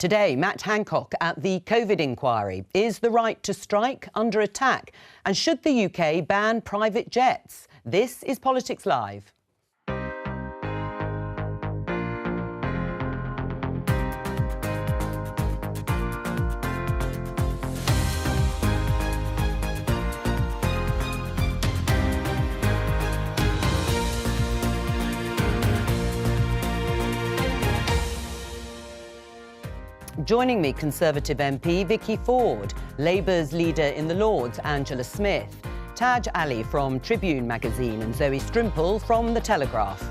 Today, Matt Hancock at the COVID inquiry. Is the right to strike under attack? And should the UK ban private jets? This is Politics Live. Joining me, Conservative MP Vicky Ford, Labour's leader in the Lords, Angela Smith, Taj Ali from Tribune magazine and Zoe Strimple from The Telegraph.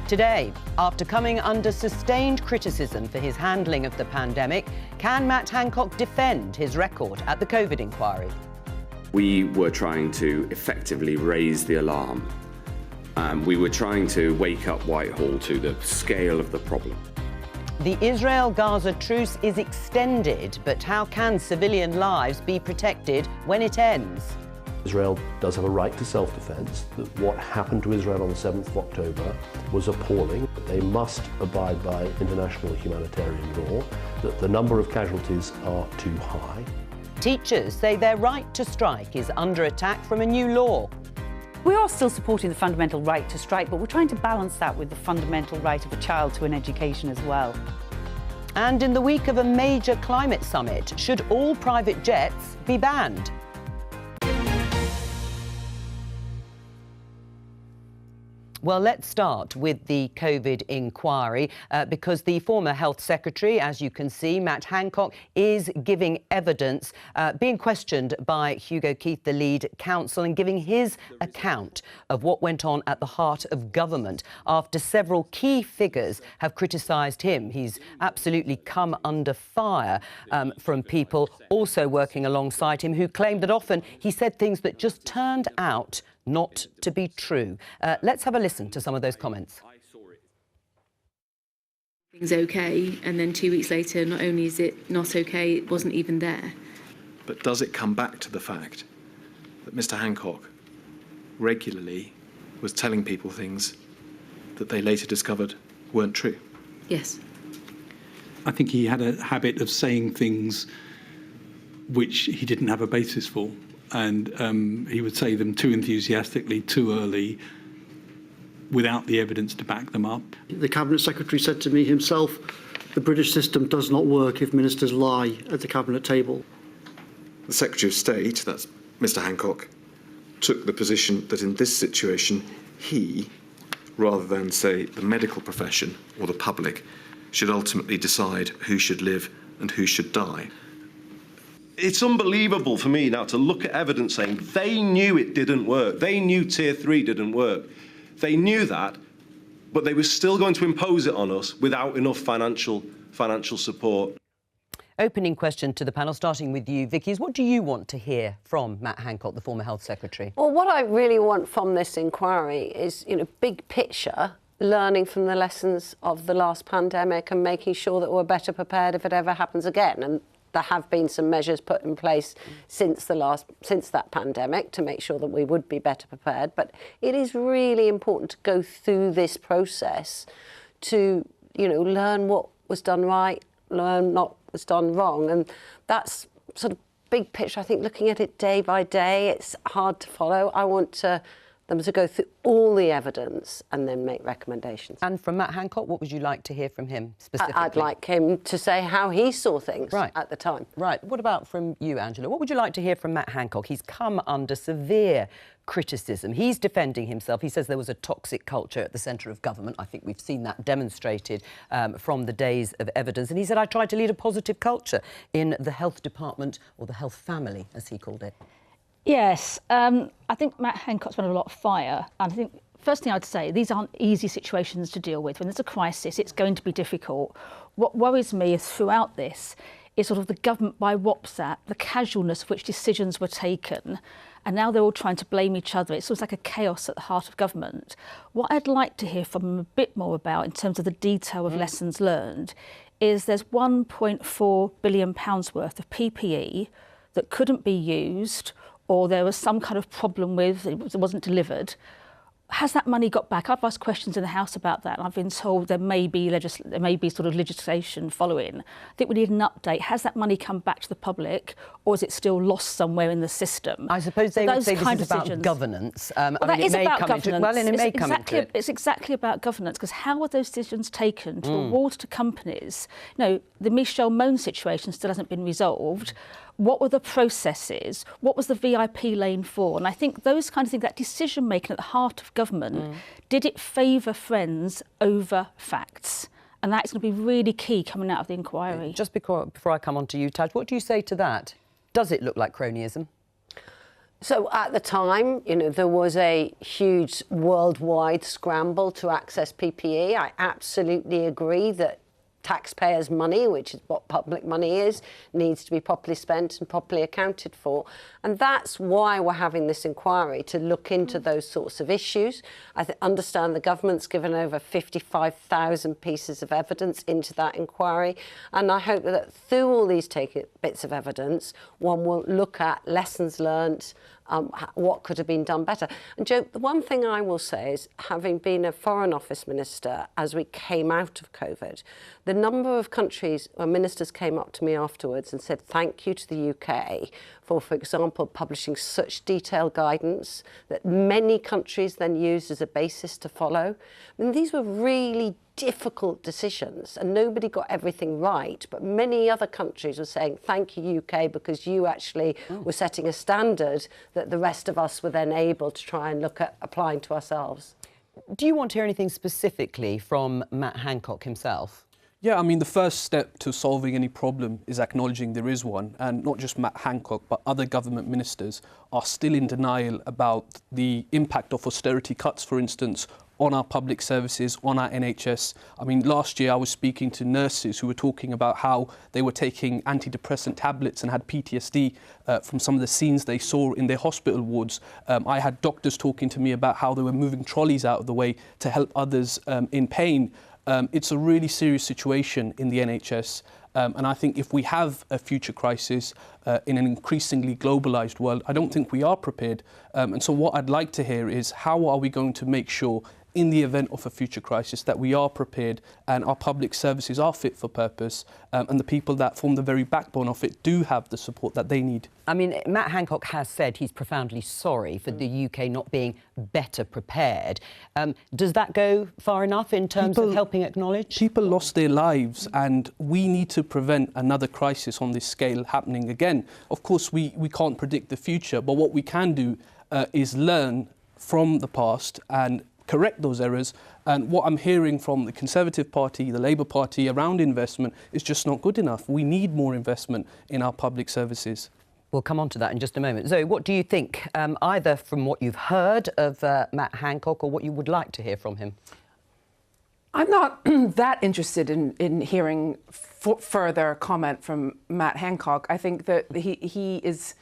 Today, after coming under sustained criticism for his handling of the pandemic, can Matt Hancock defend his record at the COVID inquiry? We were trying to effectively raise the alarm. We were trying to wake up Whitehall to the scale of the problem. The Israel-Gaza truce is extended, but how can civilian lives be protected when it ends? Israel does have a right to self-defence. What happened to Israel on the 7th of October was appalling. They must abide by international humanitarian law, that the number of casualties are too high. Teachers say their right to strike is under attack from a new law. We are still supporting the fundamental right to strike, but we're trying to balance that with the fundamental right of a child to an education as well. And in the week of a major climate summit, should all private jets be banned? Well, let's start with the COVID inquiry because the former Health Secretary, as you can see, Matt Hancock, is giving evidence, being questioned by Hugo Keith, the lead counsel, and giving his account of what went on at the heart of government after several key figures have criticised him. He's absolutely come under fire from people also working alongside him who claimed that often he said things that just turned out not to be true. Let's have a listen to some of those comments. Things okay, and then 2 weeks later, not only is it not okay, it wasn't even there. But does it come back to the fact that Mr. Hancock regularly was telling people things that they later discovered weren't true? Yes. I think he had a habit of saying things which he didn't have a basis for. And he would say them too enthusiastically, too early, without the evidence to back them up. The Cabinet Secretary said to me himself, the British system does not work if ministers lie at the Cabinet table. The Secretary of State, that's Mr. Hancock, took the position that in this situation, he, rather than, say, the medical profession or the public, should ultimately decide who should live and who should die. It's unbelievable for me now to look at evidence saying they knew it didn't work. They knew Tier 3 didn't work. They knew that, but they were still going to impose it on us without enough financial support. Opening question to the panel, starting with you, Vicky, is what do you want to hear from Matt Hancock, the former Health Secretary? Well, what I really want from this inquiry is, big picture, learning from the lessons of the last pandemic and making sure that we're better prepared if it ever happens again. And there have been some measures put in place since that pandemic to make sure that we would be better prepared. But it is really important to go through this process to, learn what was done right, learn what was done wrong. And that's sort of big picture. I think looking at it day by day, it's hard to follow. I want them to go through all the evidence and then make recommendations. And from Matt Hancock, what would you like to hear from him specifically? I'd like him to say how he saw things at the time. Right. What about from you, Angela? What would you like to hear from Matt Hancock? He's come under severe criticism. He's defending himself. He says there was a toxic culture at the centre of government. I think we've seen that demonstrated from the days of evidence. And he said, I tried to lead a positive culture in the health department, or the health family, as he called it. Yes, I think Matt Hancock's been under a lot of fire. And I think, first thing I'd say, these aren't easy situations to deal with. When there's a crisis, it's going to be difficult. What worries me is throughout this is sort of the government by WhatsApp, the casualness of which decisions were taken, and now they're all trying to blame each other. It's sort of like a chaos at the heart of government. What I'd like to hear from him a bit more about in terms of the detail of lessons learned is there's £1.4 billion worth of PPE that couldn't be used, or there was some kind of problem with, it wasn't delivered. has that money got back? I've asked questions in the House about that, and I've been told there may be sort of legislation following. I think we need an update. Has that money come back to the public, or is it still lost somewhere in the system? I suppose they would say this is about governance. That is about governance. It's exactly about governance, because how are those decisions taken to award to companies? You know, the Michel Mon situation still hasn't been resolved. What were the processes? What was the VIP lane for? And I think those kinds of things, that decision making at the heart of government, did it favour friends over facts? And that's going to be really key coming out of the inquiry. Just before I come on to you, Taj, what do you say to that? Does it look like cronyism? So at the time, you know, there was a huge worldwide scramble to access PPE. I absolutely agree that taxpayers' money, which is what public money is, needs to be properly spent and properly accounted for. And that's why we're having this inquiry, to look into those sorts of issues. I understand the government's given over 55,000 pieces of evidence into that inquiry. And I hope that through all these bits of evidence, one will look at lessons learned, what could have been done better. And Joe, the one thing I will say is, having been a Foreign Office minister as we came out of COVID, the number of countries where ministers came up to me afterwards and said thank you to the UK for example, publishing such detailed guidance that many countries then used as a basis to follow. I mean, these were really difficult decisions and nobody got everything right, but many other countries were saying, thank you, UK, because you actually were setting a standard that the rest of us were then able to try and look at applying to ourselves. Do you want to hear anything specifically from Matt Hancock himself? Yeah, I mean, the first step to solving any problem is acknowledging there is one, and not just Matt Hancock, but other government ministers are still in denial about the impact of austerity cuts, for instance, on our public services, on our NHS. I mean, last year I was speaking to nurses who were talking about how they were taking antidepressant tablets and had PTSD from some of the scenes they saw in their hospital wards. I had doctors talking to me about how they were moving trolleys out of the way to help others in pain. It's a really serious situation in the NHS. And I think if we have a future crisis in an increasingly globalised world, I don't think we are prepared. And so what I'd like to hear is, how are we going to make sure in the event of a future crisis that we are prepared and our public services are fit for purpose and the people that form the very backbone of it do have the support that they need? I mean, Matt Hancock has said he's profoundly sorry for the UK not being better prepared. Does that go far enough in terms of helping acknowledge? People lost their lives and we need to prevent another crisis on this scale happening again. Of course, we can't predict the future, but what we can do is learn from the past and correct those errors. And what I'm hearing from the Conservative Party, the Labour Party around investment is just not good enough. We need more investment in our public services. We'll come on to that in just a moment. Zoe, what do you think, either from what you've heard of Matt Hancock or what you would like to hear from him? I'm not that interested in hearing further comment from Matt Hancock. I think that he is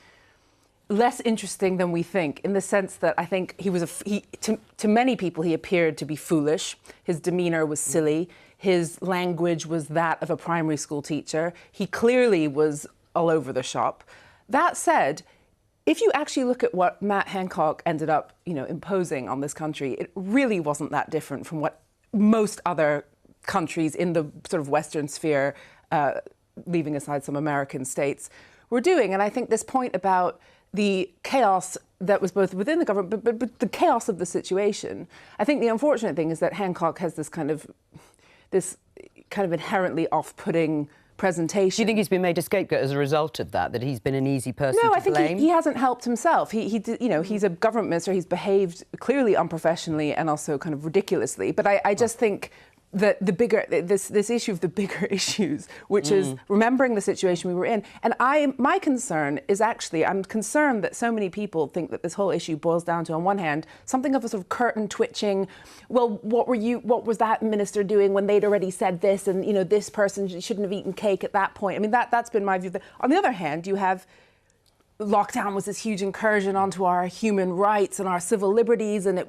less interesting than we think, in the sense that I think he was to many people he appeared to be foolish. His demeanour was silly. His language was that of a primary school teacher. He clearly was all over the shop. That said, if you actually look at what Matt Hancock ended up, imposing on this country, it really wasn't that different from what most other countries in the sort of Western sphere, leaving aside some American states, were doing. And I think this point about the chaos that was both within the government, but the chaos of the situation. I think the unfortunate thing is that Hancock has this kind of inherently off-putting presentation. Do you think he's been made a scapegoat as a result of that he's been an easy person to blame? No, I think he hasn't helped himself. He's a government minister. He's behaved clearly unprofessionally and also kind of ridiculously. But I just think that this issue of the bigger issues, which is remembering the situation we were in. And my concern is actually, I'm concerned that so many people think that this whole issue boils down to, on one hand, something of a sort of curtain twitching. Well, what was that minister doing when they'd already said this, and this person shouldn't have eaten cake at that point. I mean, that's been my view. On the other hand, you have lockdown was this huge incursion onto our human rights and our civil liberties, and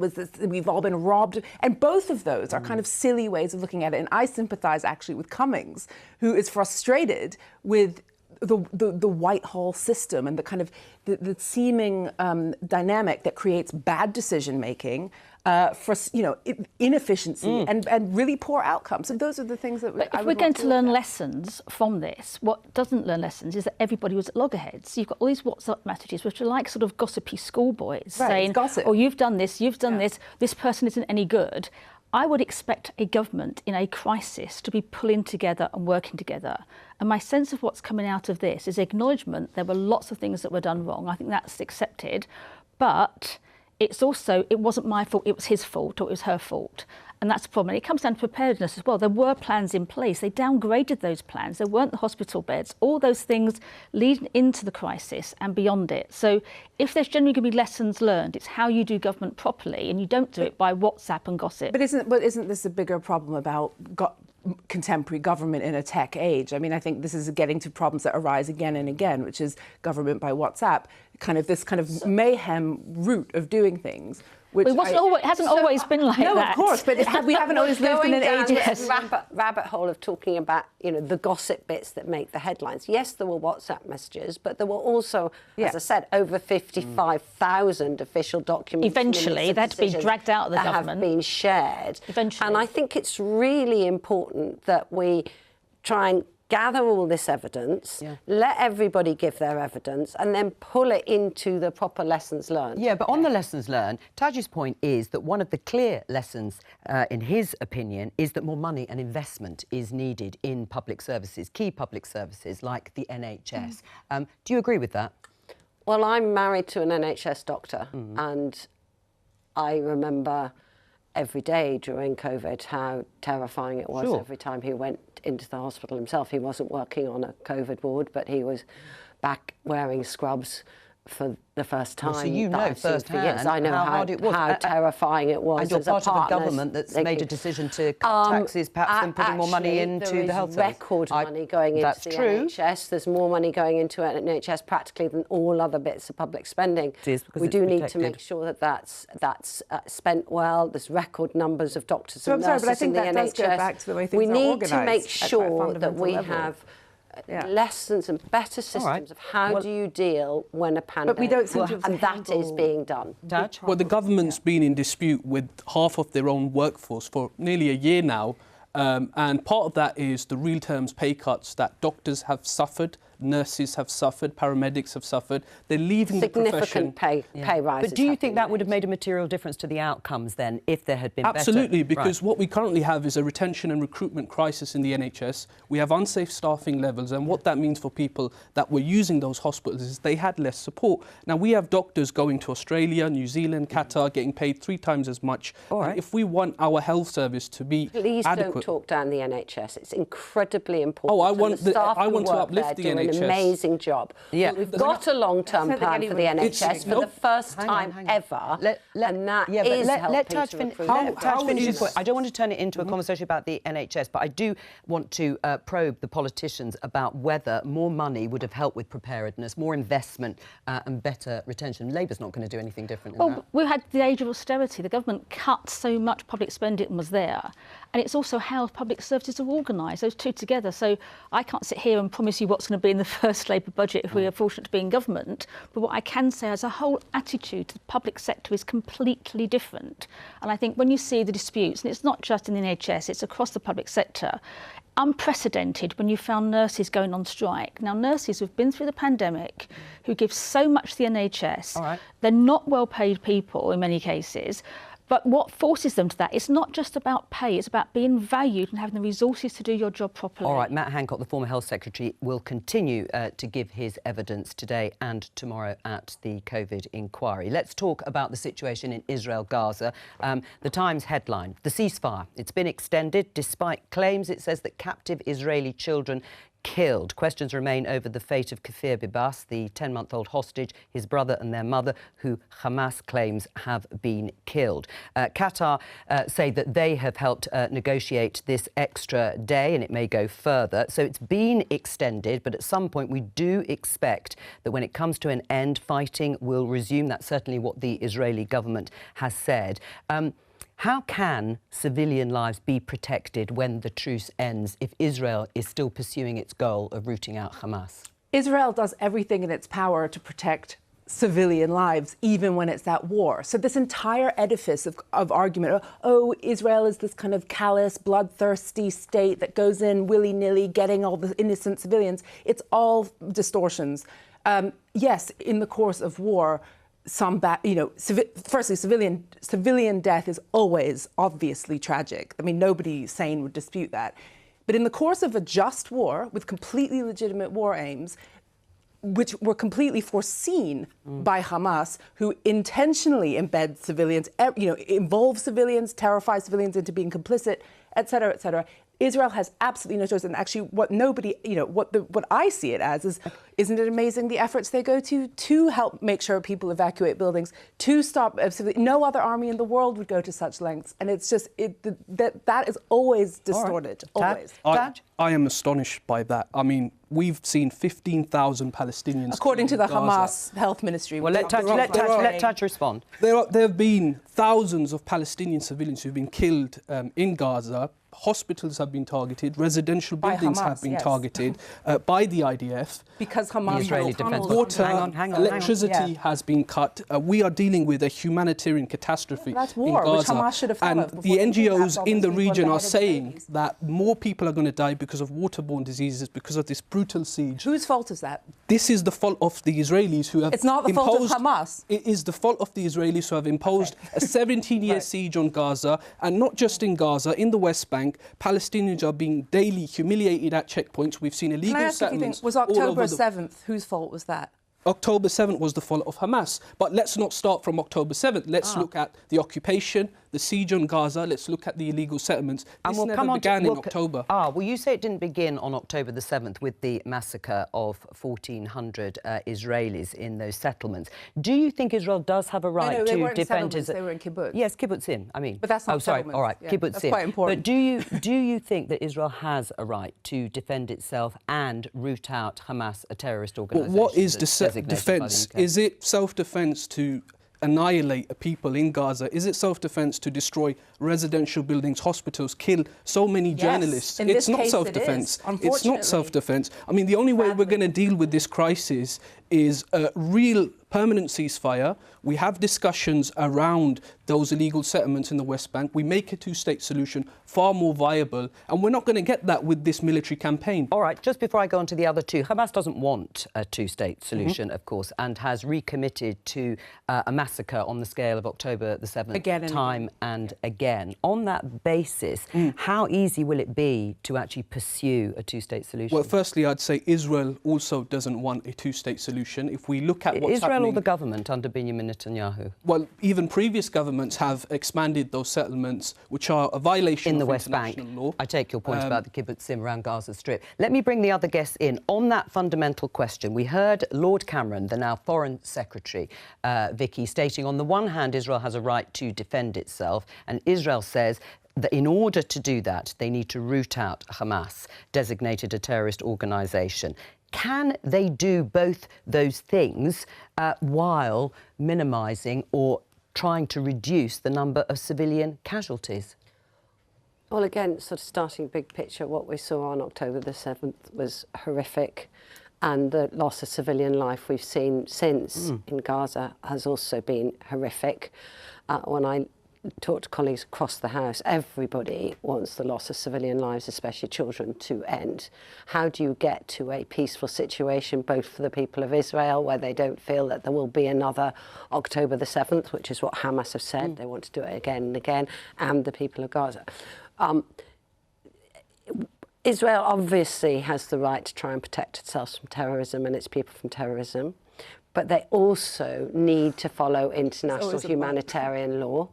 we've all been robbed. And both of those are kind of silly ways of looking at it. And I sympathise actually with Cummings, who is frustrated with the Whitehall system and the kind of the seeming dynamic that creates bad decision making inefficiency and really poor outcomes. And those are the things that if we're going to learn lessons from this, what doesn't learn lessons is that everybody was at loggerheads. You've got all these WhatsApp messages which are like sort of gossipy schoolboys saying, oh, you've done this, this person isn't any good. I would expect a government in a crisis to be pulling together and working together. And my sense of what's coming out of this is acknowledgement there were lots of things that were done wrong. I think that's accepted. But it's also, it wasn't my fault, it was his fault or it was her fault. And that's the problem. And it comes down to preparedness as well. There were plans in place. They downgraded those plans. There weren't the hospital beds. All those things leading into the crisis and beyond it. So if there's generally going to be lessons learned, it's how you do government properly, and you don't do it by WhatsApp and gossip. But isn't this a bigger problem about contemporary government in a tech age? I mean, I think this is getting to problems that arise again and again, which is government by WhatsApp, this kind of mayhem route of doing things. It hasn't always been like that. No, of course, but we haven't always lived in an age. This rabbit hole of talking about, the gossip bits that make the headlines. Yes, there were WhatsApp messages, but there were also, as I said, over 55,000 official documents. Eventually, they had to be dragged out of the government. That have been shared. Eventually. And I think it's really important that we try and gather all this evidence, let everybody give their evidence, and then pull it into the proper lessons learned. Yeah, but on the lessons learned, Taj's point is that one of the clear lessons, in his opinion, is that more money and investment is needed in public services, key public services like the NHS. Do you agree with that? Well, I'm married to an NHS doctor, and I remember every day during COVID how terrifying it was every time he went into the hospital himself. He wasn't working on a COVID ward, but he was back wearing scrubs for the first time. Well, so you know firsthand I know how hard it was. How terrifying it was. And you're as part a of a government that's made a decision to cut taxes, perhaps, than putting more money into the health service. There is record money going into the NHS. There's more money going into NHS practically than all other bits of public spending. We do need to make sure that that's spent well. There's record numbers of doctors and nurses in the NHS. Does go back to the way things we are need organised to make sure that we have lessons and better systems of how do you deal when a pandemic, but we don't seem to and that is being done. Well, the government's been in dispute with half of their own workforce for nearly a year now, and part of that is the real terms pay cuts that doctors have suffered, nurses have suffered, paramedics have suffered. They're leaving the profession. Significant pay rises. But do you think that would have made a material difference to the outcomes then, if there had been Absolutely, better? because what we currently have is a retention and recruitment crisis in the NHS. We have unsafe staffing levels, and what that means for people that were using those hospitals is they had less support. Now, we have doctors going to Australia, New Zealand, Qatar, getting paid 3 times as much. And if we want our health service to be adequate... Don't talk down the NHS. It's incredibly important. Oh, I want to uplift the NHS. An amazing job. Yeah. We've got a long-term plan for the NHS for the first time ever, and that is helping to recruit. Taj finish his point. I don't want to turn it into a conversation about the NHS, but I do want to probe the politicians about whether more money would have helped with preparedness, more investment and better retention. Labour's not going to do anything different in that. We had the age of austerity. The government cut so much public spending was there. And it's also how public services are organised, those two together. So I can't sit here and promise you what's going to be in the first Labour budget if we are fortunate to be in government. But what I can say as a whole attitude to the public sector is completely different. And I think when you see the disputes, and it's not just in the NHS, it's across the public sector, unprecedented when you found nurses going on strike. Now, nurses who've been through the pandemic, who give so much to the NHS, they're not well-paid people in many cases. But what forces them to that, it's not just about pay, it's about being valued and having the resources to do your job properly. All right, Matt Hancock, the former Health Secretary, will continue to give his evidence today and tomorrow at the COVID inquiry. Let's talk about the situation in Israel-Gaza. The Times headline, the ceasefire. It's been extended despite claims, it says, that captive Israeli children killed. Questions remain over the fate of Kafir Bibas, the 10-month-old hostage, his brother and their mother, who Hamas claims have been killed. Qatar say that they have helped negotiate this extra day, and it may go further. So it's been extended, but at some point we do expect that when it comes to an end, fighting will resume. That's certainly what the Israeli government has said. How can civilian lives be protected when the truce ends if Israel is still pursuing its goal of rooting out Hamas? Israel does everything in its power to protect civilian lives, even when it's at war. So this entire edifice of argument, oh, Israel is this kind of callous, bloodthirsty state that goes in willy-nilly, getting all the innocent civilians, it's all distortions. Yes, in the course of war, firstly, civilian death is always obviously tragic. I mean, nobody sane would dispute that. But in the course of a just war with completely legitimate war aims, which were completely foreseen by Hamas, who intentionally embed civilians, involve civilians, terrify civilians into being complicit, et cetera, et cetera. Israel has absolutely no choice. And actually, what I see it as is, isn't it amazing the efforts they go to help make sure people evacuate buildings, to stop no other army in the world would go to such lengths. And it's just that is always distorted. Always. I am astonished by that. I mean, we've seen 15,000 Palestinians. According to the Gaza. Hamas health ministry. Well, let Taj respond. There have been thousands of Palestinian civilians who've been killed in Gaza. Hospitals have been targeted, residential buildings have been targeted by the IDF. Because Hamas, Israeli Defense water, electricity has been cut. We are dealing with a humanitarian catastrophe that's war, in Gaza. Which Hamas should have thought and the NGOs in the region are saying that more people are going to die because of waterborne diseases, because of this brutal siege. Whose fault is that? This is the fault of the Israelis who have It's not the fault of Hamas. It is the fault of the Israelis who have imposed a 17-year siege on Gaza, and not just in Gaza, in the West Bank. Palestinians are being daily humiliated at checkpoints. We've seen illegal settlements. Was October 7th, whose fault was that? October 7th was the fault of Hamas. But let's not start from October 7th. Let's look at the occupation, the siege on Gaza. Let's look at the illegal settlements. This never began in October. Well, you say it didn't begin on October the 7th with the massacre of 1,400 Israelis in those settlements. Do you think Israel does have a right to defend his... They were in kibbutz. Yes, kibbutzim, I mean. But that's not sorry, all right, kibbutzim. That's quite important. But do you think that Israel has a right to defend itself and root out Hamas, a terrorist organisation? Well, what is defence? Is it self-defence to annihilate a people in Gaza? Is it self-defence to destroy residential buildings, hospitals, kill so many journalists? It's not self-defence. It's not self-defence. I mean, the only way we're going to deal with this crisis is a real permanent ceasefire. We have discussions around those illegal settlements in the West Bank. We make a two-state solution far more viable, and we're not going to get that with this military campaign. All right, just before I go on to the other two, Hamas doesn't want a two-state solution, of course, and has recommitted to a massacre on the scale of October the 7th time and again. On that basis, how easy will it be to actually pursue a two-state solution? Well, firstly, I'd say Israel also doesn't want a two-state solution. If we look at what's happening... Israel or the government under Benjamin Netanyahu? Well, even previous governments have expanded those settlements, which are a violation in the of West international Bank. law. I take your point about the kibbutzim around Gaza Strip. Let me bring the other guests in. On that fundamental question, we heard Lord Cameron, the now Foreign Secretary, Vicky, stating on the one hand, Israel has a right to defend itself, and Israel says that in order to do that, they need to root out Hamas, designated a terrorist organisation. Can they do both those things while minimising or trying to reduce the number of civilian casualties? Well, again, sort of starting big picture, what we saw on October the 7th was horrific, and the loss of civilian life we've seen since in Gaza has also been horrific. When I talk to colleagues across the House, everybody wants the loss of civilian lives, especially children, to end. How do you get to a peaceful situation, both for the people of Israel, where they don't feel that there will be another October the 7th, which is what Hamas have said, they want to do it again and again, and the people of Gaza? Israel obviously has the right to try and protect itself from terrorism and its people from terrorism, but they also need to follow international humanitarian law.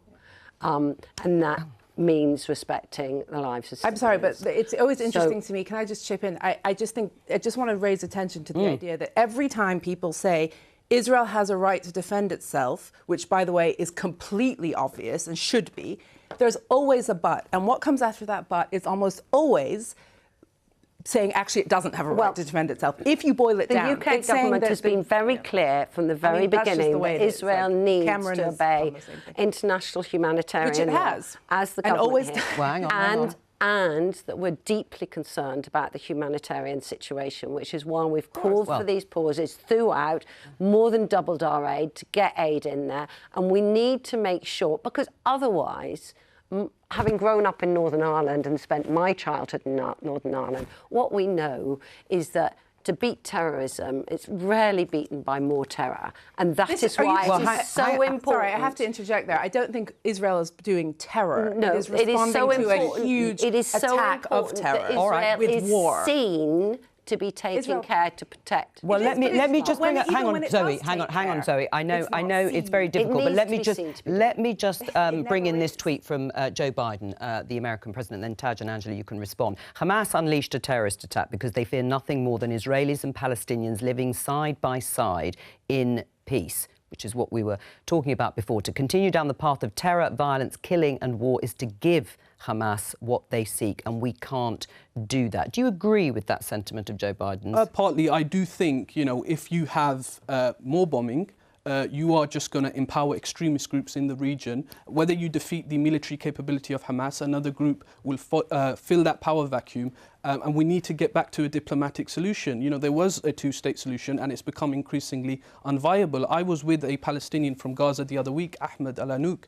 And that means respecting the lives of civilians. I'm sorry, but it's always interesting to me. Can I just chip in? I just want to raise attention to the idea that every time people say Israel has a right to defend itself, which, by the way, is completely obvious and should be, there's always a but. And what comes after that but is almost always saying actually it doesn't have a right to defend itself. If you boil it down, the UK government has been very clear from the very beginning that Israel needs to obey international humanitarian law, as the government always here. and that we're deeply concerned about the humanitarian situation, which is why we've called for these pauses throughout, more than doubled our aid to get aid in there. And we need to make sure, because otherwise, having grown up in Northern Ireland and spent my childhood in Northern Ireland, what we know is that to beat terrorism, it's rarely beaten by more terror. And that is why it is so important. Sorry, I have to interject there. I don't think Israel is doing terror. No, it is responding to a huge attack of terror. Israel with war. Seen to be taking care to protect. Well, let me just bring up. Hang on, Zoe. Hang on, Zoe. I know it's very difficult, but let me just bring in this tweet from Joe Biden, the American president. Then Taj and Angela, you can respond. Hamas unleashed a terrorist attack because they fear nothing more than Israelis and Palestinians living side by side in peace, which is what we were talking about before. To continue down the path of terror, violence, killing and war is to give Hamas what they seek, and we can't do that. Do you agree with that sentiment of Joe Biden's? Partly, I do think, if you have more bombing, you are just going to empower extremist groups in the region. Whether you defeat the military capability of Hamas, another group will fill that power vacuum. And we need to get back to a diplomatic solution. There was a two-state solution and it's become increasingly unviable. I was with a Palestinian from Gaza the other week, Ahmed Al-Anouk.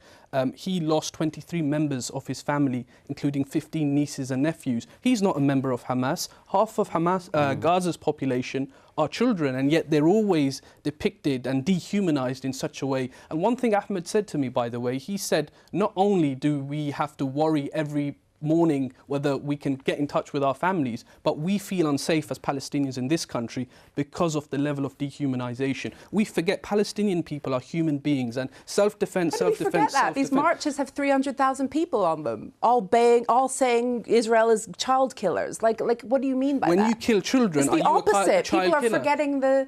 He lost 23 members of his family, including 15 nieces and nephews. He's not a member of Hamas. Half of Gaza's population are children, and yet they're always depicted and dehumanized in such a way. And one thing Ahmed said to me, by the way, he said, not only do we have to worry every morning whether we can get in touch with our families, but we feel unsafe as Palestinians in this country because of the level of dehumanization. We forget Palestinian people are human beings, and self-defense, self-defense, forget that. These marches have 300,000 people on them, all saying Israel is child killers. Like what do you mean by that? When you kill children, it's the opposite. People are forgetting the...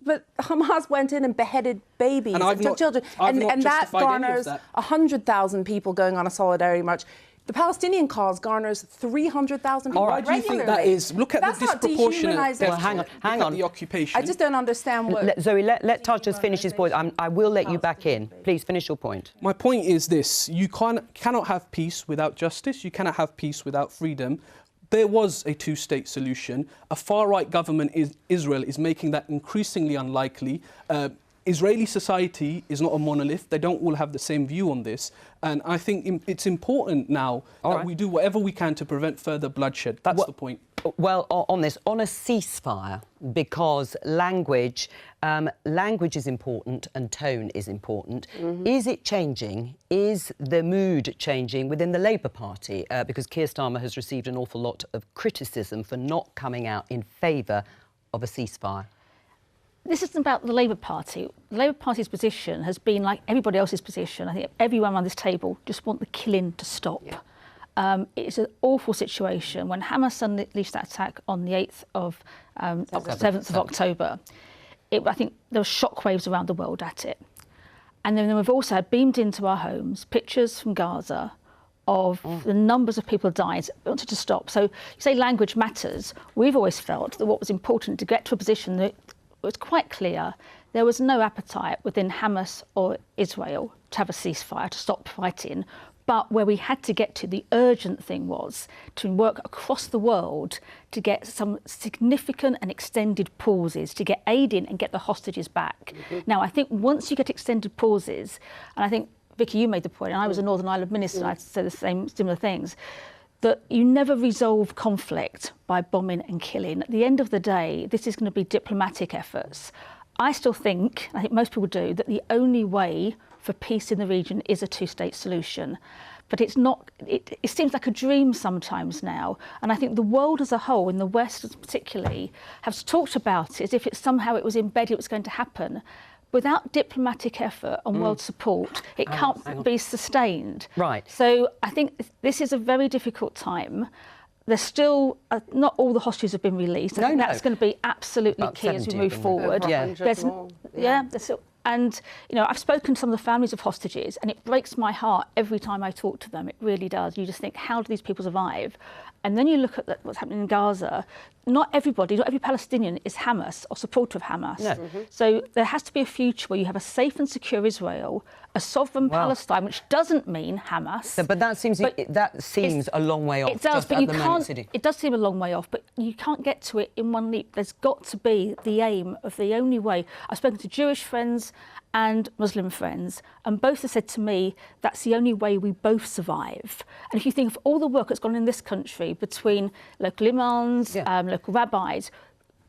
But Hamas went in and beheaded babies and took children. And that garners 100,000 people going on a solidarity march. The Palestinian cause garners 300,000 people regularly. Why do you think that is? Look at the disproportionate... Well, hang on. The occupation. I just don't understand what... Zoe, let Taj just finish his point. I will let you back in. Please finish your point. My point is this. You cannot have peace without justice. You cannot have peace without freedom. There was a two-state solution. A far-right government in Israel is making that increasingly unlikely. Israeli society is not a monolith. They don't all have the same view on this. And I think it's important now that we do whatever we can to prevent further bloodshed. That's the point. Well, on this, on a ceasefire, because language is important and tone is important. Is it changing? Is the mood changing within the Labour Party? Because Keir Starmer has received an awful lot of criticism for not coming out in favour of a ceasefire. This isn't about the Labour Party. The Labour Party's position has been like everybody else's position. I think everyone around this table just want the killing to stop. Yeah. It's an awful situation. When Hamas unleashed that attack on the 7th of October, I think there were shockwaves around the world at it. And then we've also had beamed into our homes pictures from Gaza of the numbers of people died. We wanted to stop. So you say language matters. We've always felt that what was important to get to a position that was quite clear, there was no appetite within Hamas or Israel to have a ceasefire, to stop fighting. But where we had to get to, the urgent thing was to work across the world to get some significant and extended pauses, to get aid in and get the hostages back. Now, I think once you get extended pauses, and I think, Vicky, you made the point, and I was a Northern Ireland minister, I'd say the similar things, that you never resolve conflict by bombing and killing. At the end of the day, this is going to be diplomatic efforts. I still think, I think most people do, that the only way for peace in the region is a two-state solution. But it's not, it seems like a dream sometimes now. And I think the world as a whole, in the West particularly, has talked about it as if it was embedded, it was going to happen. Without diplomatic effort and world support, it can't be sustained. Right. So I think this is a very difficult time. There's still, not all the hostages have been released. I think that's going to be absolutely key as we move forward. There's And, you know, I've spoken to some of the families of hostages, and it breaks my heart every time I talk to them. It really does. You just think, how do these people survive? And then you look at what's happening in Gaza. Not every Palestinian is Hamas or supporter of Hamas. No. So there has to be a future where you have a safe and secure Israel, a sovereign Palestine, which doesn't mean Hamas. But that seems a long way off. It does, just but at you the moment, can't. Sidi. It does seem a long way off, but you can't get to it in one leap. There's got to be the aim of the only way. I've spoken to Jewish friends and Muslim friends, and both have said to me that's the only way we both survive. And if you think of all the work that's gone in this country between local imams, local rabbis,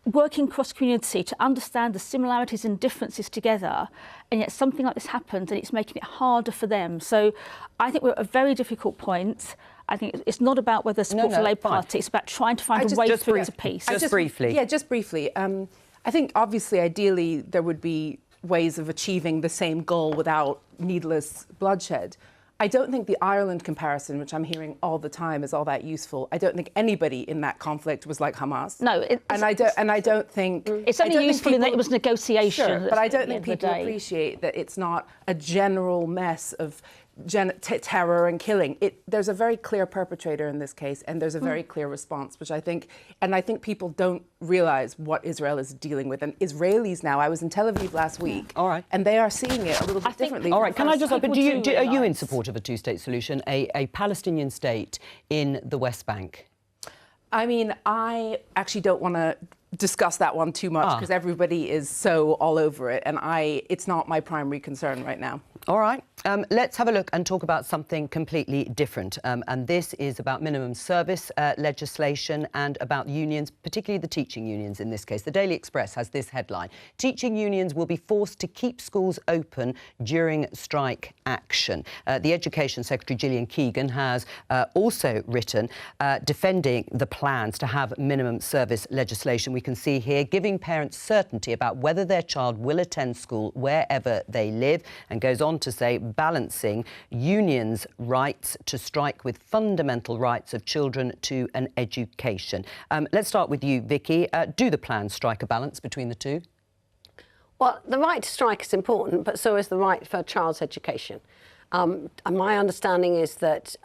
working cross community to understand the similarities and differences together, and yet something like this happens and it's making it harder for them. So I think we're at a very difficult point. I think it's not about whether support for the Labour Party, it's about trying to find a way through to peace. Just briefly. I think obviously, ideally, there would be ways of achieving the same goal without needless bloodshed. I don't think the Ireland comparison, which I'm hearing all the time, is all that useful. I don't think anybody in that conflict was like Hamas. No, I don't think it's only useful in that it was negotiation. Sure, but I don't think people appreciate that it's not a general mess of terror and killing. There's a very clear perpetrator in this case, and there's a very clear response, which I think people don't realize what Israel is dealing with. And Israelis now, I was in Tel Aviv last week, and they are seeing it a little bit differently. All right, can I just ask, are you in support of a two-state solution, a Palestinian state in the West Bank? I mean, I actually don't want to discuss that one too much because everybody is so all over it, and it's not my primary concern right now. All right. Let's have a look and talk about something completely different. And this is about minimum service legislation and about unions, particularly the teaching unions in this case. The Daily Express has this headline: teaching unions will be forced to keep schools open during strike action. The Education Secretary, Gillian Keegan, has also written defending the plans to have minimum service legislation. We can see here giving parents certainty about whether their child will attend school wherever they live, and goes on to say balancing unions' rights to strike with fundamental rights of children to an education. Let's start with you, Vicky. Do the plans strike a balance between the two? Well, the right to strike is important, but so is the right for a child's education. And my understanding is that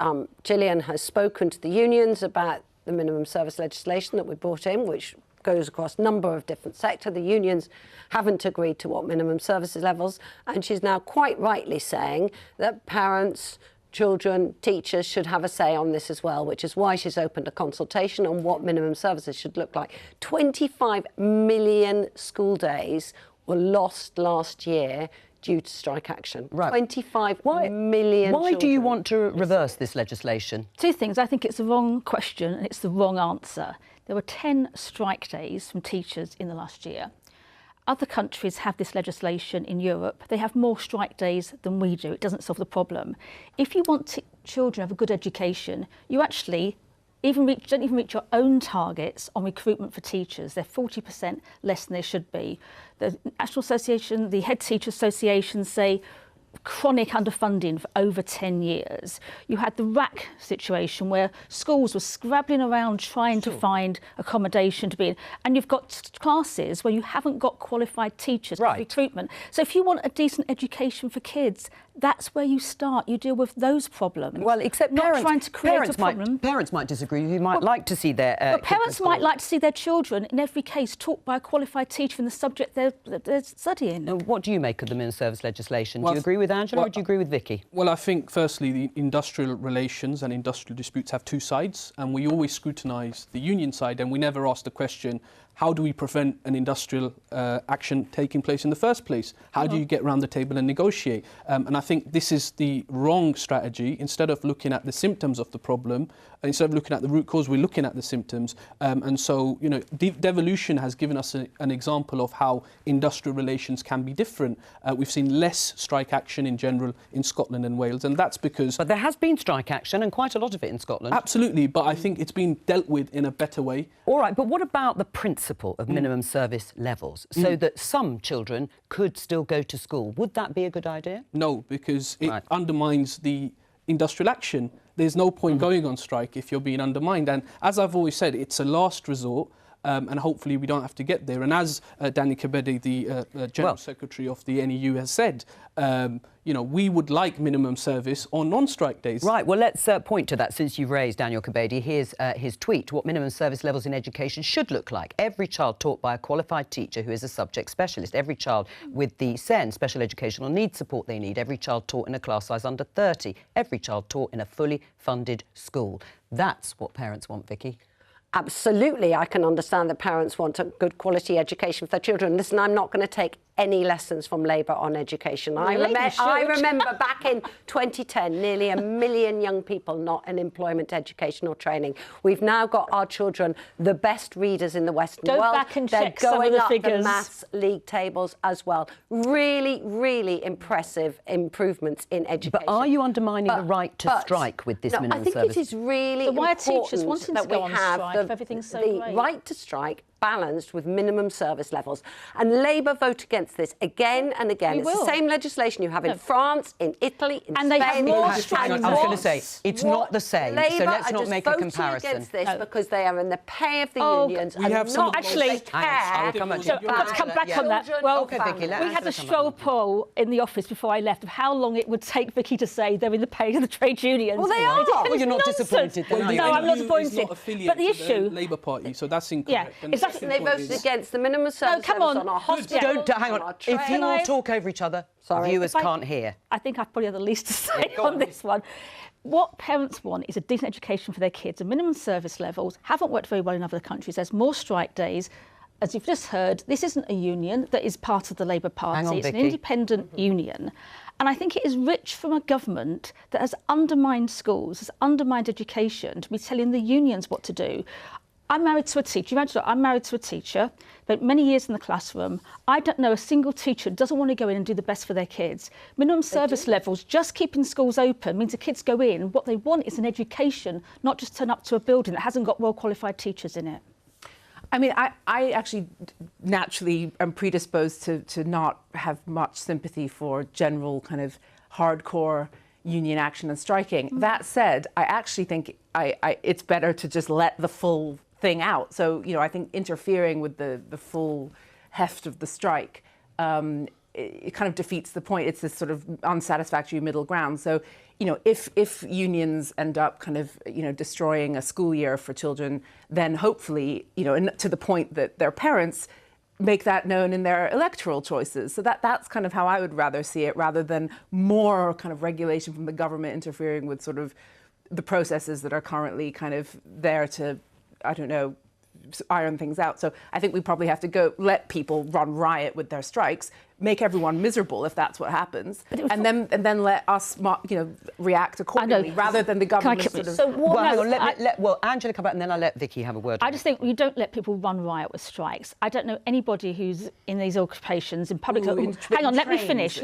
Gillian has spoken to the unions about the minimum service legislation that we brought in, which goes across a number of different sectors. The unions haven't agreed to what minimum services levels, and she's now quite rightly saying that parents, children, teachers should have a say on this as well, which is why she's opened a consultation on what minimum services should look like. 25 million school days were lost last year due to strike action. Right. 25 million Why children. do you want to reverse this legislation? Two things. I think it's the wrong question and it's the wrong answer. There were 10 strike days from teachers in the last year. Other countries have this legislation in Europe. They have more strike days than we do. It doesn't solve the problem. If you want children to have a good education, you actually don't even reach your own targets on recruitment for teachers. They're 40% less than they should be. The National Association, the Head Teacher Association say chronic underfunding for over 10 years. You had the RAC situation where schools were scrabbling around trying to find accommodation to be in, and you've got classes where you haven't got qualified teachers for recruitment. So if you want a decent education for kids, that's where you start. You deal with those problems. Well, except not parents, trying to create a problem. Parents might disagree. You might like to see their but parents might like to see their children, in every case, taught by a qualified teacher in the subject they're studying. Now, what do you make of the minimum service legislation? Do you agree with Angela or do you agree with Vicky? Well, I think, firstly, the industrial relations and industrial disputes have two sides, and we always scrutinise the union side, and we never ask the question, how do we prevent an industrial action taking place in the first place? How do you get around the table and negotiate? And I think this is the wrong strategy. Instead of looking at the symptoms of the problem, instead of looking at the root cause, we're looking at the symptoms. And so, you know, devolution has given us an example of how industrial relations can be different. We've seen less strike action in general in Scotland and Wales, and that's because... But there has been strike action, and quite a lot of it in Scotland. Absolutely, but I think it's been dealt with in a better way. All right, but what about the principle of minimum service levels, so that some children could still go to school? Would that be a good idea? No, because it undermines the industrial action. There's no point going on strike if you're being undermined. And as I've always said, it's a last resort. and hopefully we don't have to get there. And as Danny Kebede, the General Secretary of the NEU, has said, you know, we would like minimum service on non-strike days. Right, well, let's point to that since you've raised Daniel Kebede. Here's his tweet, what minimum service levels in education should look like. Every child taught by a qualified teacher who is a subject specialist. Every child with the SEN, special educational needs support they need. Every child taught in a class size under 30. Every child taught in a fully funded school. That's what parents want, Vicky. Absolutely, I can understand that parents want a good quality education for their children. Listen, I'm not going to take any lessons from Labour on education. Well, I remember back in 2010, nearly 1 million young people not in employment, education or training. We've now got our children the best readers in the Western world. Go back and check some of the figures. They're going up the maths league tables as well. Really, really impressive improvements in education. But are you undermining the right to strike with this minimum service? I think it is really why are important teachers wanting that to go we on have strike if everything's so the great? right to strike balanced with minimum service levels. And Labour vote against this again and again. It's the same legislation you have in France, in Italy, in Spain. They have more strike. I was going to say, it's not the same, so let's not make a comparison. Against this because they are in the pay of the unions. We have some actually, I'll come back on that. Well, okay, Vicky, we had a straw poll in the office before I left of how long it would take Vicky to say they're in the pay of the trade unions. Well, they are. Well, you're not disappointed. No, I'm not disappointed. It's not affiliated but the issue, to the Labour Party, so that's incorrect. Yeah, exactly. They voted against the minimum service levels on our hospitals. Hang on. If you all talk over each other, viewers can't hear. I think I've probably had the least to say on this one. What parents want is a decent education for their kids, and minimum service levels haven't worked very well in other countries. There's more strike days. As you've just heard, this isn't a union that is part of the Labour Party. It's an independent union. And I think it is rich from a government that has undermined schools, has undermined education, to be telling the unions what to do. I'm married to a teacher. I'm married to a teacher, but many years in the classroom. I don't know a single teacher who doesn't want to go in and do the best for their kids. Minimum service levels, just keeping schools open, means the kids go in. What they want is an education, not just turn up to a building that hasn't got well-qualified teachers in it. I mean, I actually naturally am predisposed to not have much sympathy for general kind of hardcore union action and striking. That said, I actually think it's better to just let the full thing out. So, you know, I think interfering with the full heft of the strike, it kind of defeats the point. It's this sort of unsatisfactory middle ground. So, you know, if unions end up kind of, you know, destroying a school year for children, then hopefully, you know, and to the point that their parents make that known in their electoral choices. So that's kind of how I would rather see it, rather than more kind of regulation from the government interfering with sort of the processes that are currently kind of there to, I don't know, iron things out. So I think we probably have to go let people run riot with their strikes, make everyone miserable if that's what happens, and then let us, you know, react accordingly, rather than the government sort of. So well, hang on, well, Angela come back, and then I'll let Vicky have a word. I just think you don't let people run riot with strikes. I don't know anybody who's in these occupations in public. Hang on, let me finish.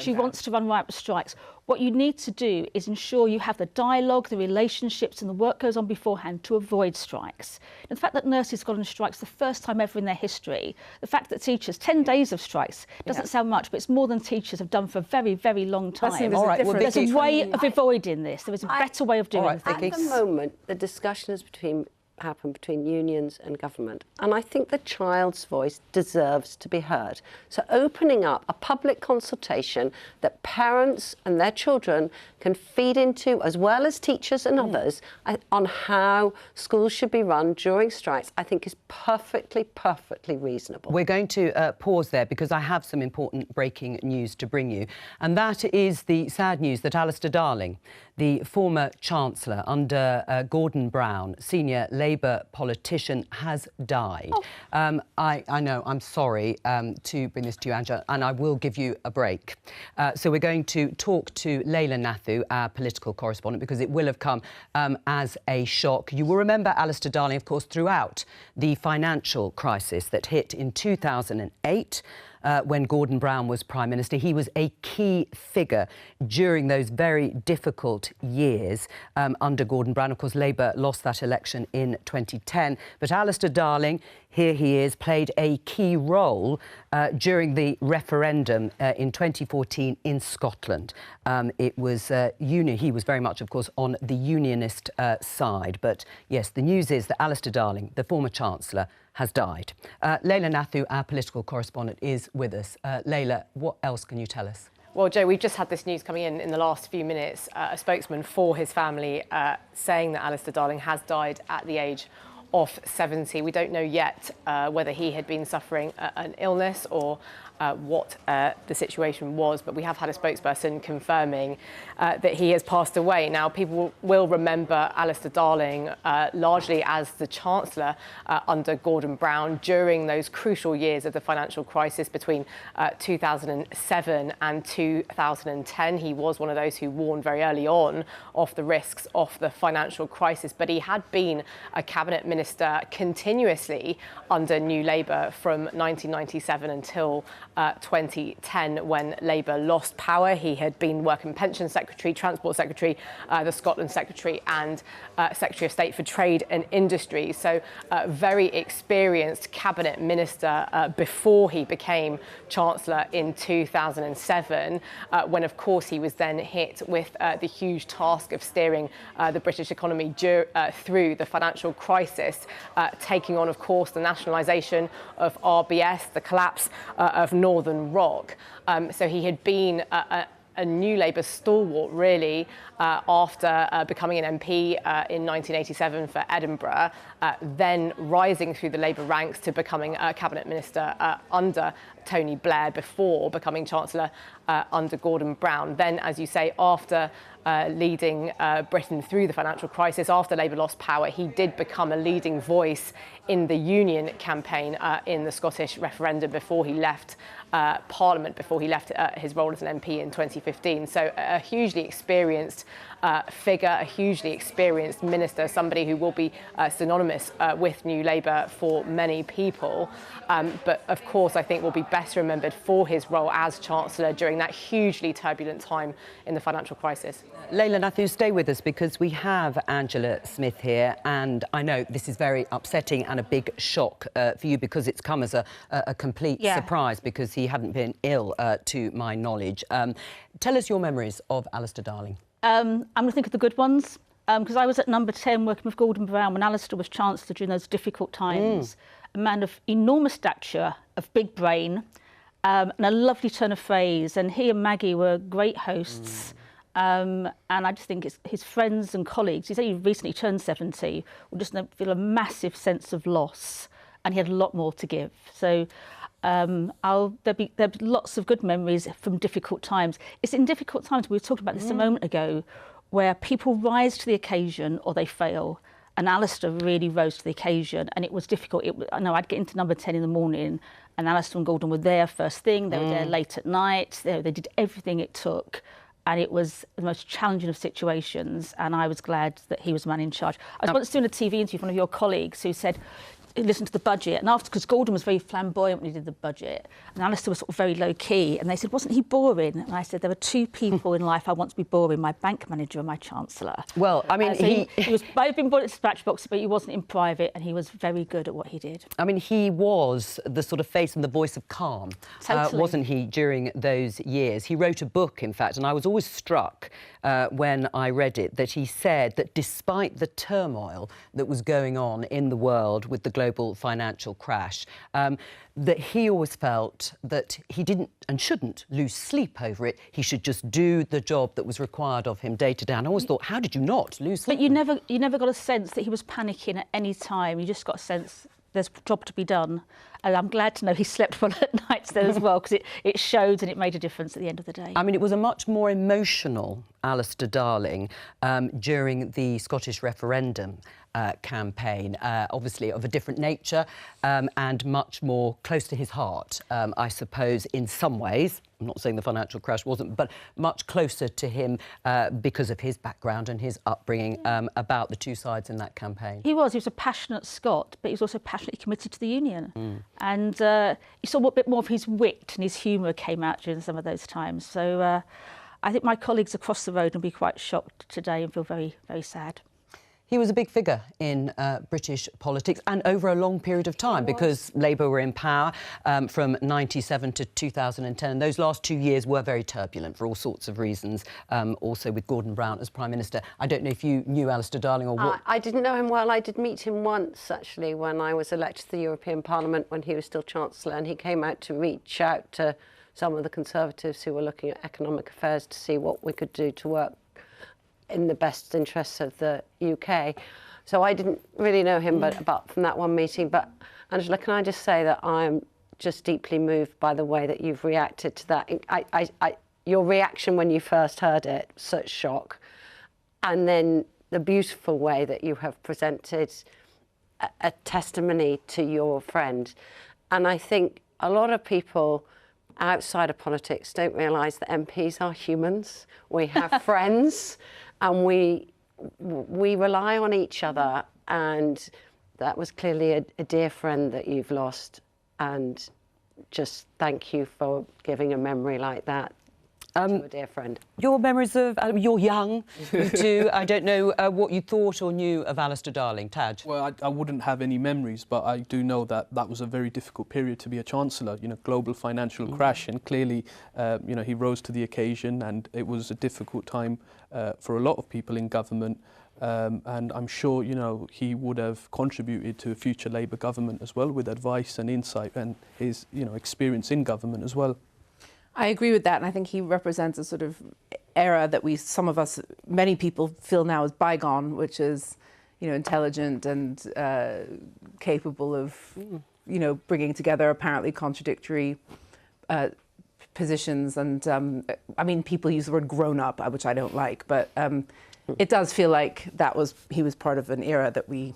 Who wants to run riot with strikes? What you need to do is ensure you have the dialogue, the relationships, and the work goes on beforehand to avoid strikes. And the fact that nurses got on strikes the first time ever in their history, the fact that teachers 10 days of strikes doesn't sound much, but it's more than teachers have done for a very, very long time. All right, there's a way of avoiding this. There is a better way of doing things. At the moment, the discussion is happen between unions and government. And I think the child's voice deserves to be heard. So opening up a public consultation that parents and their children can feed into, as well as teachers and others, on how schools should be run during strikes, I think is perfectly reasonable. We're going to pause there because I have some important breaking news to bring you. And that is the sad news that Alistair Darling, the former Chancellor under Gordon Brown, senior Labour politician, has died. I know, I'm sorry to bring this to you, Angela, and I will give you a break. So we're going to talk to Leila Nathu, our political correspondent, because it will have come as a shock. You will remember Alistair Darling, of course, throughout the financial crisis that hit in 2008. When Gordon Brown was Prime Minister. He was a key figure during those very difficult years under Gordon Brown. Of course, Labour lost that election in 2010. But Alistair Darling, here he is, played a key role during the referendum in 2014 in Scotland. It was union. He was very much, of course, on the unionist side. But yes, the news is that Alistair Darling, the former Chancellor, has died. Leila Nathu, our political correspondent, is with us. Leila, what else can you tell us? Well, Joe, we've just had this news coming in the last few minutes. A spokesman for his family saying that Alistair Darling has died at the age of 70. We don't know yet whether he had been suffering an illness or what the situation was, but we have had a spokesperson confirming that he has passed away. Now, people will remember Alistair Darling largely as the Chancellor under Gordon Brown during those crucial years of the financial crisis between 2007 and 2010. He was one of those who warned very early on of the risks of the financial crisis, but he had been a cabinet minister continuously under New Labour from 1997 until 2010, when Labour lost power. He had been Work and Pension Secretary, Transport Secretary, the Scotland Secretary and Secretary of State for Trade and Industry. So very experienced cabinet minister before he became Chancellor in 2007, when of course he was then hit with the huge task of steering the British economy through the financial crisis, taking on of course the nationalisation of RBS, the collapse of Northern Rock. So he had been a New Labour stalwart, really, after becoming an MP in 1987 for Edinburgh, then rising through the Labour ranks to becoming a cabinet minister under Tony Blair before becoming Chancellor under Gordon Brown. Then, as you say, after leading Britain through the financial crisis, after Labour lost power, he did become a leading voice in the Union campaign in the Scottish referendum before he left Parliament, before he left his role as an MP in 2015. So a hugely experienced figure, a hugely experienced minister, somebody who will be synonymous with New Labour for many people. But of course, I think will be better remembered for his role as Chancellor during that hugely turbulent time in the financial crisis. Leila Nathu, stay with us because we have Angela Smith here, and I know this is very upsetting and a big shock for you because it's come as a complete surprise because he hadn't been ill, to my knowledge. Tell us your memories of Alistair Darling. I'm going to think of the good ones, because I was at number 10 working with Gordon Brown when Alistair was Chancellor during those difficult times. A man of enormous stature, of big brain, and a lovely turn of phrase. And he and Maggie were great hosts. And I just think it's his friends and colleagues, he said he recently turned 70, will just feel a massive sense of loss. And he had a lot more to give. So there'll be lots of good memories from difficult times. It's in difficult times, we were talking about this a moment ago, where people rise to the occasion or they fail. And Alistair really rose to the occasion, and it was difficult. I know I'd get into number 10 in the morning, and Alistair and Gordon were there first thing. They were there late at night. They did everything it took, and it was the most challenging of situations. And I was glad that he was the man in charge. I was once doing a TV interview with one of your colleagues who said, listen to the budget, and after, because Gordon was very flamboyant when he did the budget, and Alistair was sort of very low key, and they said, wasn't he boring? And I said, there were two people in life I want to be boring, my bank manager and my Chancellor. Well, I mean, so he was might have been bored at dispatch box, but he wasn't in private, and he was very good at what he did. I mean, he was the sort of face and the voice of calm, wasn't he, during those years? He wrote a book, in fact, and I was always struck when I read it, that he said that despite the turmoil that was going on in the world with the global financial crash, that he always felt that he didn't and shouldn't lose sleep over it. He should just do the job that was required of him day to day. And I always thought, how did you not lose sleep? But you never got a sense that he was panicking at any time. You just got a sense there's a job to be done. And I'm glad to know he slept well at nights there as well, because it showed and it made a difference at the end of the day. I mean, it was a much more emotional Alistair Darling during the Scottish referendum campaign, obviously of a different nature and much more close to his heart, I suppose, in some ways. I'm not saying the financial crash wasn't, but much closer to him because of his background and his upbringing about the two sides in that campaign. He was a passionate Scot, but he was also passionately committed to the Union. And you saw a bit more of his wit and his humour came out during some of those times. So I think my colleagues across the road will be quite shocked today and feel very, very sad. He was a big figure in British politics and over a long period of time because Labour were in power from 97 to 2010. And those last 2 years were very turbulent for all sorts of reasons, also with Gordon Brown as Prime Minister. I don't know if you knew Alistair Darling or what... I didn't know him well. I did meet him once, actually, when I was elected to the European Parliament when he was still Chancellor, and he came out to reach out to some of the Conservatives who were looking at economic affairs to see what we could do to work in the best interests of the UK. So I didn't really know him, but apart from that one meeting. But Angela, can I just say that I'm just deeply moved by the way that you've reacted to that. Your reaction when you first heard it, such shock, and then the beautiful way that you have presented a testimony to your friend. And I think a lot of people outside of politics don't realise that MPs are humans. We have friends. And we rely on each other, and that was clearly a dear friend that you've lost. And just thank you for giving a memory like that to a dear friend. Your memories of... you're young, you two. I don't know what you thought or knew of Alistair Darling. Taj? Well, I wouldn't have any memories, but I do know that that was a very difficult period to be a Chancellor, you know, global financial crash, and clearly, you know, he rose to the occasion, and it was a difficult time for a lot of people in government. And I'm sure, you know, he would have contributed to a future Labour government as well with advice and insight and his, you know, experience in government as well. I agree with that, and I think he represents a sort of era that many people feel now is bygone, which is, you know, intelligent and capable of, you know, bringing together apparently contradictory positions. And I mean, people use the word grown up, which I don't like, but it does feel like he was part of an era that we,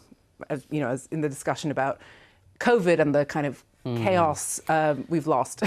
you know, as in the discussion about COVID and the kind of chaos we've lost.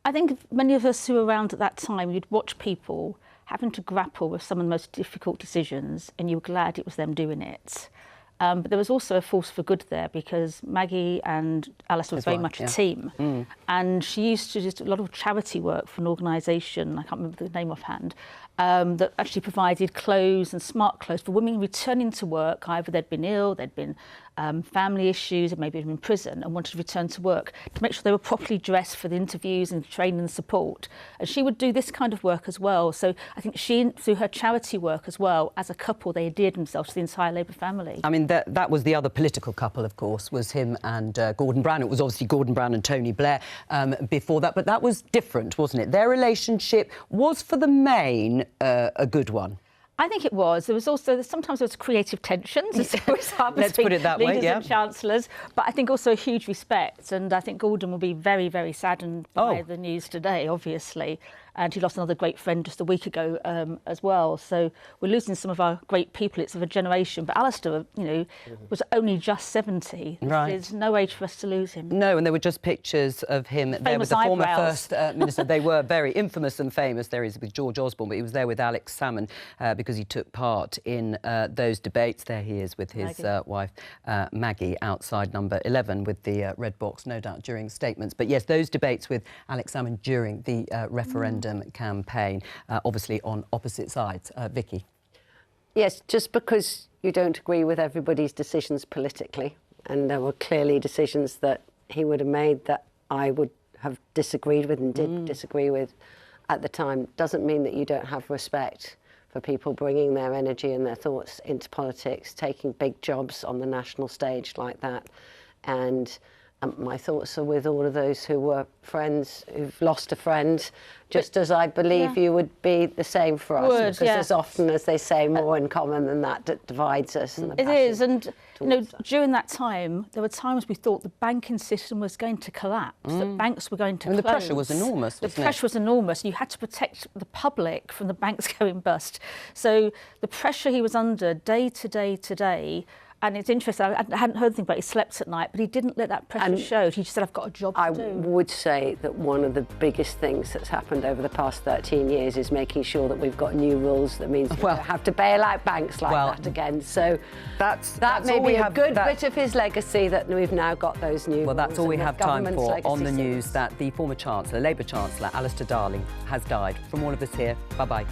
I think many of us who were around at that time, you'd watch people having to grapple with some of the most difficult decisions, and you were glad it was them doing it. But there was also a force for good there, because Maggie and Alistair was very much a team. And she used to do a lot of charity work for an organisation, I can't remember the name offhand, that actually provided clothes and smart clothes for women returning to work. Either they'd been ill, they'd been family issues, or maybe in prison and wanted to return to work, to make sure they were properly dressed for the interviews and training and support. And she would do this kind of work as well. So I think she, through her charity work as well, as a couple, they endeared themselves to the entire Labour family. I mean, that was the other political couple, of course, was him and Gordon Brown. It was obviously Gordon Brown and Tony Blair before that, but that was different, wasn't it? Their relationship was, for the main, a good one. I think it was. There was also, sometimes there was creative tensions. Let's put it that way, leaders and chancellors. But I think also a huge respect. And I think Gordon will be very, very saddened by the news today, obviously. And he lost another great friend just a week ago as well. So we're losing some of our great people. It's of a generation. But Alistair, you know, was only just 70. Right. There's no age for us to lose him. No, and there were just pictures of him there with the former First Minister. They were very infamous and famous. There is with George Osborne, but he was there with Alex Salmond because he took part in those debates. There he is with his wife, Maggie, outside number 11 with the red box, no doubt, during statements. But yes, those debates with Alex Salmond during the referendum campaign, obviously on opposite sides. Vicky? Yes, just because you don't agree with everybody's decisions politically, and there were clearly decisions that he would have made that I would have disagreed with and did disagree with at the time, doesn't mean that you don't have respect for people bringing their energy and their thoughts into politics, taking big jobs on the national stage like that. And my thoughts are with all of those who were friends, who've lost a friend, just as I believe you would be the same for us. Because as often as they say more in common than that divides us. And it is, and you know, during that time, there were times we thought the banking system was going to collapse, that banks were going to close. The pressure was enormous, wasn't it? The pressure was enormous. You had to protect the public from the banks going bust. So the pressure he was under day to day to day. And it's interesting, I hadn't heard anything about he slept at night, but he didn't let that pressure show. He just said, I've got a job to do. I would say that one of the biggest things that's happened over the past 13 years is making sure that we've got new rules that means we don't have to bail out banks like that again. So that may be a good bit of his legacy, that we've now got those new rules. Well, that's all we have time for on the news, since. that the former Chancellor, Labour Chancellor, Alistair Darling, has died. From all of us here, bye-bye.